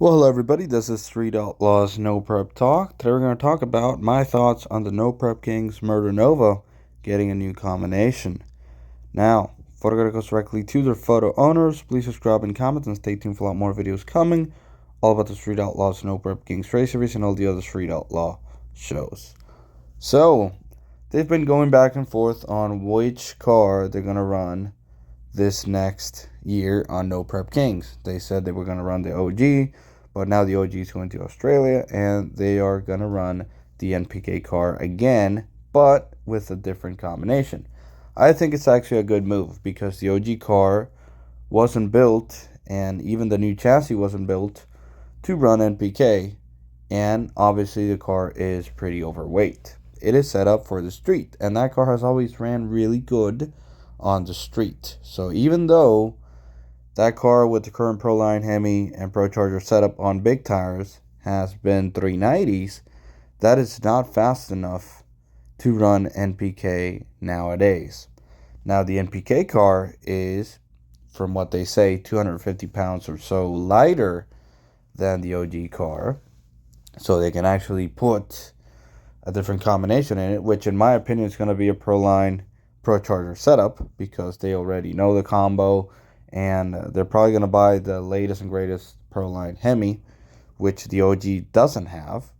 Well, hello everybody, this is Street Outlaws No Prep Talk. Today we're going to talk about my thoughts on the No Prep Kings Murder Nova getting a new combination. Now, before I go directly to their photo owners, please subscribe and comment and stay tuned for a lot more videos coming, all about the Street Outlaws No Prep Kings race series and all the other Street Outlaw shows. So, they've been going back and forth on which car they're going to run this next year on No Prep Kings. They said they were going to run the OG, but now the OG is going to Australia and they are going to run the NPK car again, but with a different combination. I think it's actually a good move because the OG car wasn't built, and even the new chassis wasn't built to run NPK, and obviously the car is pretty overweight. It is set up for the street, and that car has always ran really good on the street. So even though that car with the current Proline Hemi and Pro Charger setup on big tires has been 390s, that is not fast enough to run NPK nowadays. Now the NPK car is, from what they say, 250 pounds or so lighter than the OG car, so they can actually put a different combination in it, which in my opinion is going to be a Proline Pro Charger setup because they already know the combo, and they're probably going to buy the latest and greatest Proline Hemi, which the OG doesn't have,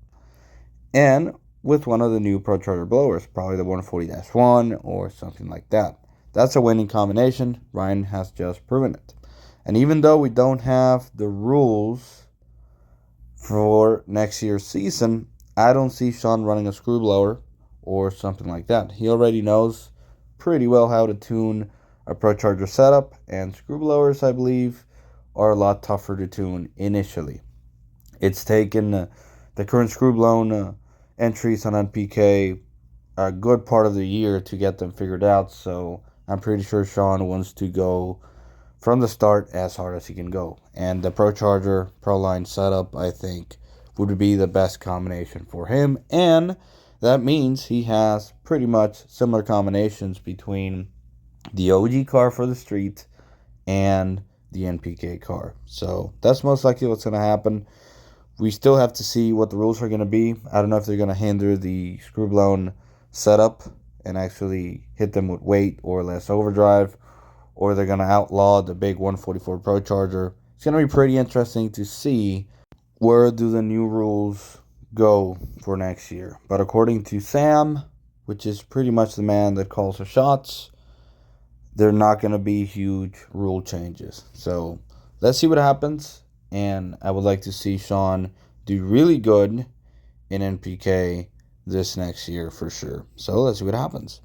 and with one of the new Pro Charger blowers, probably the 140-1 or something like that. That's a winning combination. Ryan has just proven it. And even though we don't have the rules for next year's season, I don't see Sean running a screw blower or something like that. He already knows pretty well how to tune a Pro Charger setup, and screw blowers, I believe, are a lot tougher to tune initially. It's taken the current screw blown entries on NPK a good part of the year to get them figured out, so I'm pretty sure Sean wants to go from the start as hard as he can go. And the Pro Charger Proline setup, I think, would be the best combination for him, and that means he has pretty much similar combinations between the OG car for the street and the NPK car. So that's most likely what's going to happen. We still have to see what the rules are going to be. I don't know if they're going to hinder the screw blown setup and actually hit them with weight or less overdrive, or they're going to outlaw the big 144 Pro Charger. It's going to be pretty interesting to see where do the new rules go for next year. But according to Sam, which is pretty much the man that calls the shots, they're not going to be huge rule changes. So let's see what happens. And I would like to see Sean do really good in NPK this next year for sure. So let's see what happens.